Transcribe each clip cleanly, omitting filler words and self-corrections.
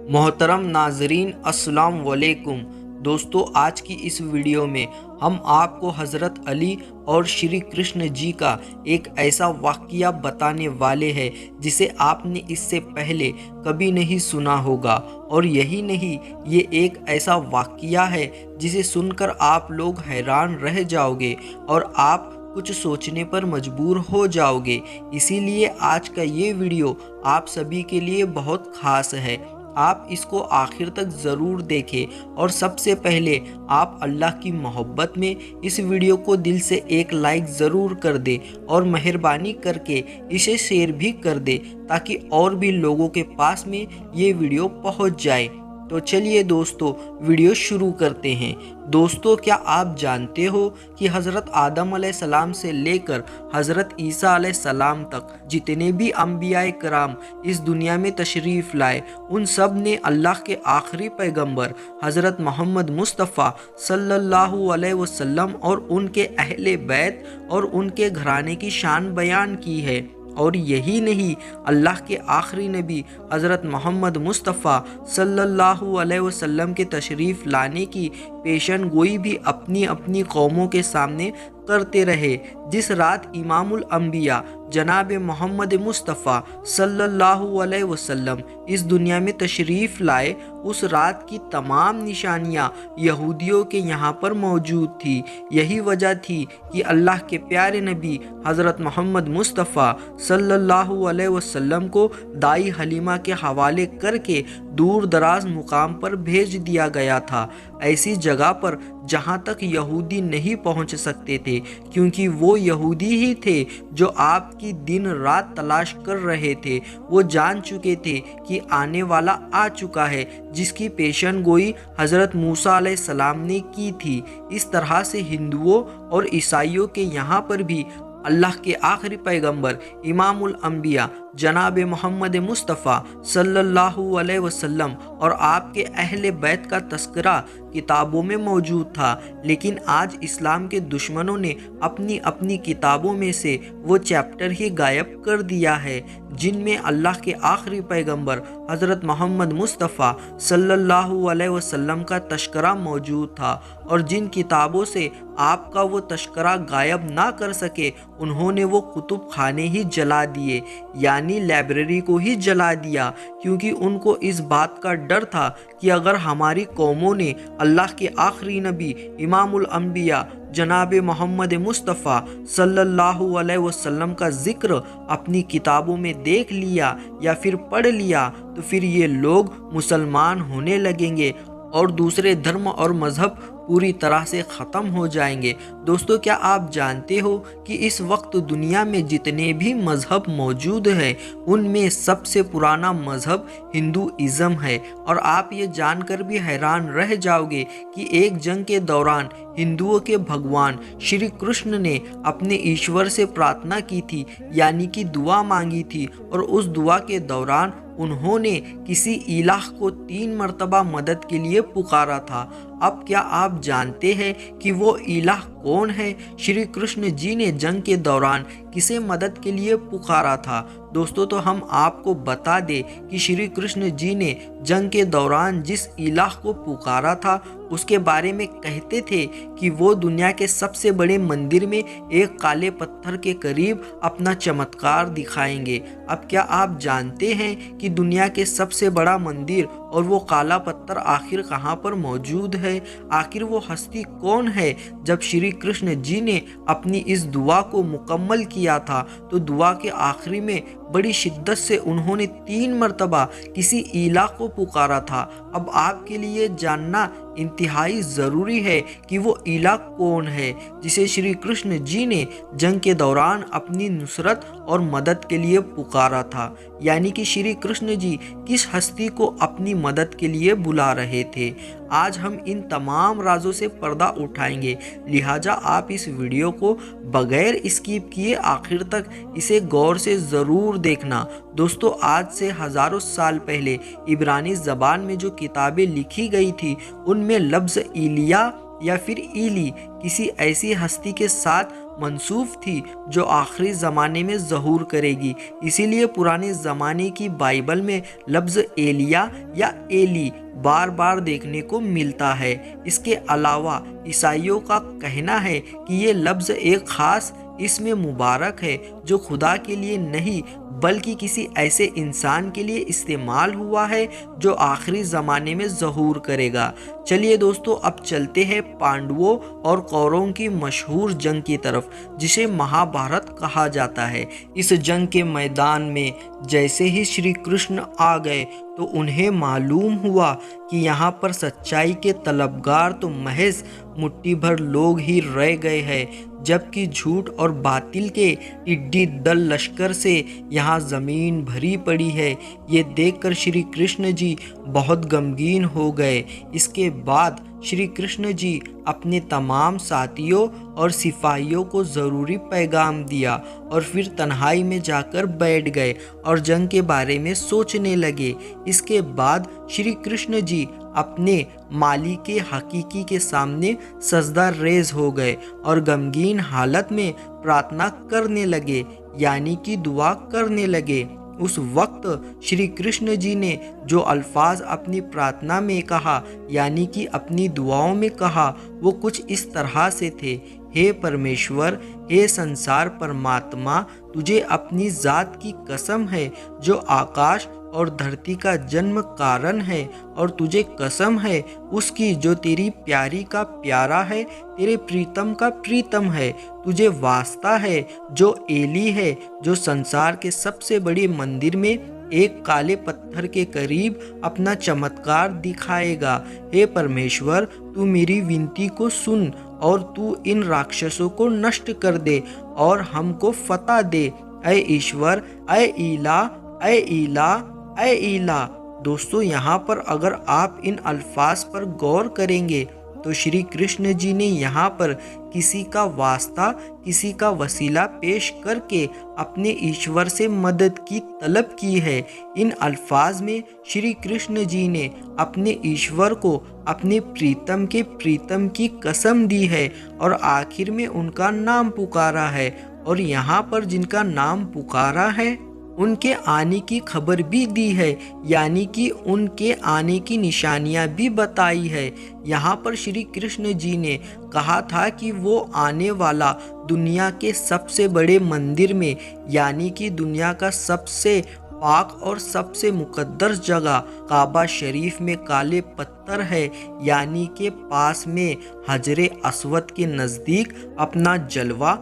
मोहतरम नाजरीन, अस्सलाम वालेकुम। दोस्तों, आज की इस वीडियो में हम आपको हज़रत अली और श्री कृष्ण जी का एक ऐसा वाक़या बताने वाले हैं जिसे आपने इससे पहले कभी नहीं सुना होगा। और यही नहीं, ये एक ऐसा वाक़या है जिसे सुनकर आप लोग हैरान रह जाओगे और आप कुछ सोचने पर मजबूर हो जाओगे। इसीलिए आज का ये वीडियो आप सभी के लिए बहुत ख़ास है। आप इसको आखिर तक ज़रूर देखें और सबसे पहले आप अल्लाह की मोहब्बत में इस वीडियो को दिल से एक लाइक ज़रूर कर दें और मेहरबानी करके इसे शेयर भी कर दें ताकि और भी लोगों के पास में ये वीडियो पहुंच जाए। तो चलिए दोस्तों, वीडियो शुरू करते हैं। दोस्तों, क्या आप जानते हो कि हज़रत आदम अलैहिस्सलाम से लेकर हज़रत ईसा अलैहिस्सलाम तक जितने भी अंबियाए कराम इस दुनिया में तशरीफ़ लाए, उन सब ने अल्लाह के आखिरी पैगंबर हज़रत मोहम्मद मुस्तफ़ा सल्लल्लाहु अलैहि वसल्लम और उनके अहले बैत और उनके घराने की शान बयान की है। और यही नहीं, अल्लाह के आखिरी नबी हज़रत मोहम्मद मुस्तफ़ा सल्लल्लाहु अलैहि वसल्लम के तशरीफ़ लाने की पेशन गोई भी अपनी अपनी कौमों के सामने करते रहे। जिस रात इमामुल अंबिया जनाब मोहम्मद मुस्तफ़ा सल्लल्लाहु अलैहि वसल्लम इस दुनिया में तशरीफ़ लाए, उस रात की तमाम निशानियाँ यहूदियों के यहाँ पर मौजूद थी। यही वजह थी कि अल्लाह के प्यारे नबी हज़रत मोहम्मद मुस्तफ़ा सल्लल्लाहु अलैहि वसल्लम को दाई हलीमा के हवाले करके दूर दराज मुकाम पर भेज दिया गया था, ऐसी जगह पर जहाँ तक यहूदी नहीं पहुँच सकते थे, क्योंकि वो यहूदी ही थे जो आपकी दिन रात तलाश कर रहे थे। वो जान चुके थे कि आने वाला आ चुका है, जिसकी पेशन गोई हज़रत मूसा अलैहिस्सलाम ने की थी। इस तरह से हिंदुओं और ईसाइयों के यहाँ पर भी अल्लाह के आखिरी पैगंबर इमामुल अंबिया जनाब मोहम्मद मुस्तफ़ा सल्लल्लाहु अलैहि वसल्लम और आपके अहले बैत का तस्करा किताबों में मौजूद था। लेकिन आज इस्लाम के दुश्मनों ने अपनी अपनी किताबों में से वो चैप्टर ही गायब कर दिया है जिनमें अल्लाह के आखिरी पैगंबर हज़रत मोहम्मद मुस्तफ़ा सल्लल्लाहु अलैहि वसल्लम का तस्करा मौजूद था। और जिन किताबों से आपका वो तस्करा गायब ना कर सके, उन्होंने वो कुतुब खाने ही जला दिए, यानी लाइब्रेरी को ही जला दिया, क्योंकि उनको इस बात का डर था कि अगर हमारी कौमों ने अल्लाह के आखिरी नबी इमामुल अंबिया जनाब मोहम्मद मुस्तफ़ा सल्लल्लाहु अलैहि वसल्लम का ज़िक्र अपनी किताबों में देख लिया या फिर पढ़ लिया, तो फिर ये लोग मुसलमान होने लगेंगे और दूसरे धर्म और मज़हब पूरी तरह से ख़त्म हो जाएंगे। दोस्तों, क्या आप जानते हो कि इस वक्त दुनिया में जितने भी मज़हब मौजूद हैं, उनमें सबसे पुराना मज़हब हिंदुइज़्म है। और आप ये जानकर भी हैरान रह जाओगे कि एक जंग के दौरान हिंदुओं के भगवान श्री कृष्ण ने अपने ईश्वर से प्रार्थना की थी, यानी कि दुआ मांगी थी, और उस दुआ के दौरान उन्होंने किसी इलाह को 3 मरतबा मदद के लिए पुकारा था। अब क्या आप जानते हैं कि वो इलाह कौन है? श्री कृष्ण जी ने जंग के दौरान किसे मदद के लिए पुकारा था? दोस्तों, तो हम आपको बता दें कि श्री कृष्ण जी ने जंग के दौरान जिस इलाह को पुकारा था, उसके बारे में कहते थे कि वो दुनिया के सबसे बड़े मंदिर में एक काले पत्थर के करीब अपना चमत्कार दिखाएंगे। अब क्या आप जानते हैं कि दुनिया के सबसे बड़ा मंदिर और वो काला पत्थर आखिर कहाँ पर मौजूद है? आखिर वो हस्ती कौन है? जब श्री कृष्ण जी ने अपनी इस दुआ को मुकम्मल किया था, तो दुआ के आखिरी में बड़ी शिद्दत से उन्होंने 3 मरतबा किसी इलाह को पुकारा था। अब आपके लिए जानना इंतहाई ज़रूरी है कि वो इलाह कौन है जिसे श्री कृष्ण जी ने जंग के दौरान अपनी नुसरत और मदद के लिए पुकारा था, यानी कि श्री कृष्ण जी किस हस्ती को अपनी मदद के लिए बुला रहे थे। आज हम इन तमाम राजों से पर्दा उठाएंगे, लिहाजा आप इस वीडियो को बगैर स्किप किए आखिर तक इसे गौर से ज़रूर देखना। दोस्तों, आज से हज़ारों साल पहले इब्रानी ज़बान में जो किताबें लिखी गई थी, उनमें लफ्ज़ इलिया या फिर इली किसी ऐसी हस्ती के साथ मंसूब थी जो आखिरी ज़माने में ज़हूर करेगी। इसीलिए पुराने ज़माने की बाइबल में लफ्ज़ एलिया या एली बार बार देखने को मिलता है। इसके अलावा ईसाइयों का कहना है कि ये लफ्ज़ एक ख़ास इसमें मुबारक है जो खुदा के लिए नहीं बल्कि किसी ऐसे इंसान के लिए इस्तेमाल हुआ है जो आखिरी ज़माने में ज़हूर करेगा। चलिए दोस्तों, अब चलते हैं पांडवों और कौरवों की मशहूर जंग की तरफ, जिसे महाभारत कहा जाता है। इस जंग के मैदान में जैसे ही श्री कृष्ण आ गए तो उन्हें मालूम हुआ कि यहाँ पर सच्चाई के तलबगार तो महज मुट्ठी भर लोग ही रह गए हैं, जबकि झूठ और बातिल के टिड्डी दल लश्कर से यहाँ ज़मीन भरी पड़ी है। ये देखकर श्री कृष्ण जी बहुत गमगीन हो गए। इसके बाद श्री कृष्ण जी अपने तमाम साथियों और सिपाहियों को ज़रूरी पैगाम दिया और फिर तन्हाई में जाकर बैठ गए और जंग के बारे में सोचने लगे। इसके बाद श्री कृष्ण जी अपने मालिक हकीकी के सामने सजदा रेज हो गए और गमगीन हालत में प्रार्थना करने लगे, यानी कि दुआ करने लगे। उस वक्त श्री कृष्ण जी ने जो अल्फाज अपनी प्रार्थना में कहा, यानी कि अपनी दुआओं में कहा, वो कुछ इस तरह से थे। हे परमेश्वर, हे संसार परमात्मा, तुझे अपनी ज़ात की कसम है जो आकाश और धरती का जन्म कारण है, और तुझे कसम है उसकी जो तेरी प्यारी का प्यारा है, तेरे प्रीतम का प्रीतम है। तुझे वास्ता है जो एली है, जो संसार के सबसे बड़े मंदिर में एक काले पत्थर के करीब अपना चमत्कार दिखाएगा। हे परमेश्वर, तू मेरी विनती को सुन और तू इन राक्षसों को नष्ट कर दे और हमको फतह दे। ऐ ईश्वर, ऐ इला, ऐ इला, ऐ इला। दोस्तों, यहाँ पर अगर आप इन अल्फाज पर गौर करेंगे तो श्री कृष्ण जी ने यहाँ पर किसी का वास्ता, किसी का वसीला पेश करके अपने ईश्वर से मदद की तलब की है। इन अल्फाज में श्री कृष्ण जी ने अपने ईश्वर को अपने प्रीतम के प्रीतम की कसम दी है और आखिर में उनका नाम पुकारा है, और यहाँ पर जिनका नाम पुकारा है उनके आने की खबर भी दी है, यानी कि उनके आने की निशानियां भी बताई है। यहाँ पर श्री कृष्ण जी ने कहा था कि वो आने वाला दुनिया के सबसे बड़े मंदिर में, यानी कि दुनिया का सबसे पाक और सबसे मुकद्दस जगह काबा शरीफ में काले पत्थर है, यानी के पास में हजरे अस्वद के नज़दीक अपना जलवा,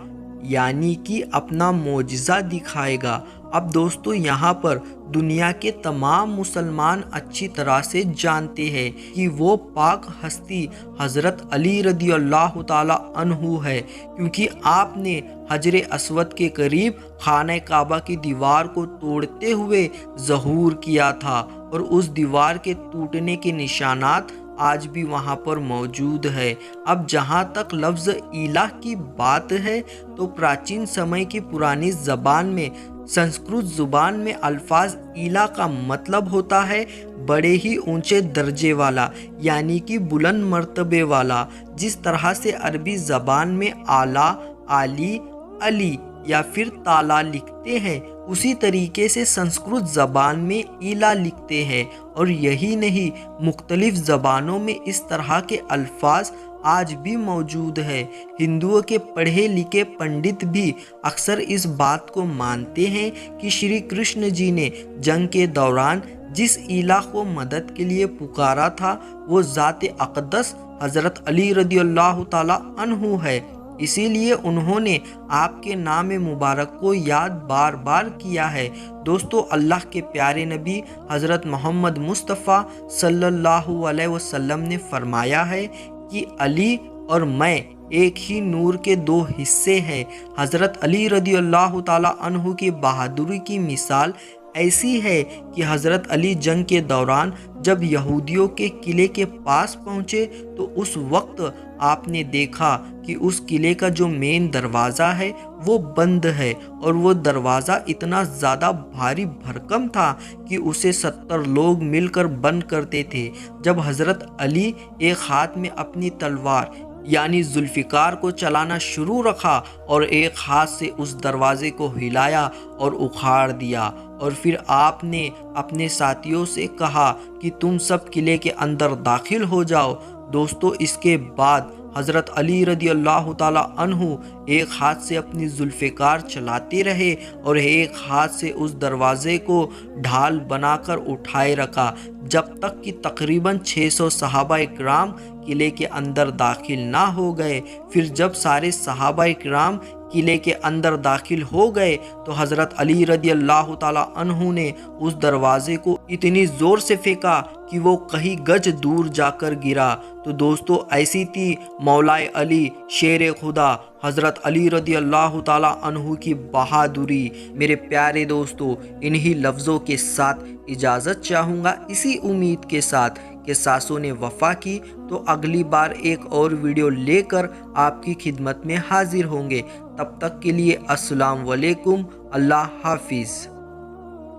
यानी कि अपना मोजिज़ा दिखाएगा। अब दोस्तों, यहाँ पर दुनिया के तमाम मुसलमान अच्छी तरह से जानते हैं कि वो पाक हस्ती हज़रत अली रदी अल्लाह ताला अन्हु है, क्योंकि आपने हजरे अस्वद के करीब खाने काबा की दीवार को तोड़ते हुए ज़हूर किया था, और उस दीवार के टूटने के निशानात आज भी वहाँ पर मौजूद है। अब जहाँ तक लफ्ज़ इलाह की बात है तो प्राचीन समय की पुरानी ज़बान में, संस्कृत ज़ुबान में अल्फाज इला का मतलब होता है बड़े ही ऊंचे दर्जे वाला, यानी कि बुलंद मर्तबे वाला। जिस तरह से अरबी ज़बान में आला, आली, अली या फिर ताला लिखते हैं, उसी तरीके से संस्कृत ज़बान में इला लिखते हैं। और यही नहीं, मुख्तलिफ ज़बानों में इस तरह के अल्फाज आज भी मौजूद है। हिंदुओं के पढ़े लिखे पंडित भी अक्सर इस बात को मानते हैं कि श्री कृष्ण जी ने जंग के दौरान जिस इला को मदद के लिए पुकारा था वो ज़ात अक़दस हज़रत अली रदी अल्लाह ताला अन्हु है। इसीलिए उन्होंने आपके नाम मुबारक को याद बार बार किया है। दोस्तों, अल्लाह के प्यारे नबी हज़रत मोहम्मद मुस्तफ़ा सल्लल्लाहु अलैहि वसल्लम ने फरमाया है कि अली और मैं एक ही नूर के दो हिस्से हैं। हज़रत अली रदी अल्लाह ताला अन्हु की बहादुरी की मिसाल ऐसी है कि हज़रत अली जंग के दौरान जब यहूदियों के किले के पास पहुँचे तो उस वक्त आपने देखा कि उस किले का जो मेन दरवाज़ा है वो बंद है, और वो दरवाज़ा इतना ज़्यादा भारी भरकम था कि उसे 70 लोग मिलकर बंद करते थे। जब हज़रत अली एक हाथ में अपनी तलवार यानी जुल्फ़िकार को चलाना शुरू रखा और एक हाथ से उस दरवाजे को हिलाया और उखाड़ दिया। और फिर आपने अपने साथियों से कहा कि तुम सब किले के अंदर दाखिल हो जाओ। दोस्तों, इसके बाद हज़रत अली रदी अल्लाह ताला अन्हु एक हाथ से अपनी जुल्फ़िकार चलाते रहे और एक हाथ से उस दरवाज़े को ढाल बनाकर उठाए रखा, जब तक कि तकरीबन 600 सहाबा इकराम किले के अंदर दाखिल ना हो गए। फिर जब सारे सहाबा इकराम किले के अंदर दाखिल हो गए तो हज़रत अली रदी अल्लाह ताला अन्हु ने उस दरवाज़े को इतनी ज़ोर से फेंका कि वो कहीं गज दूर जाकर गिरा। तो दोस्तों, ऐसी थी मौलाए अली शेर खुदा हज़रत अली रदी अल्लाह ताला अन्हु की बहादुरी। मेरे प्यारे दोस्तों, इन्हीं लफ्ज़ों के साथ इजाज़त चाहूँगा, इसी उम्मीद के साथ कि सासों ने वफ़ा की। तो अगली बार एक और वीडियो लेकर आपकी खिदमत में हाजिर होंगे। तब तक के लिए अस्सलाम वालेकुम, अल्लाह हाफिज़।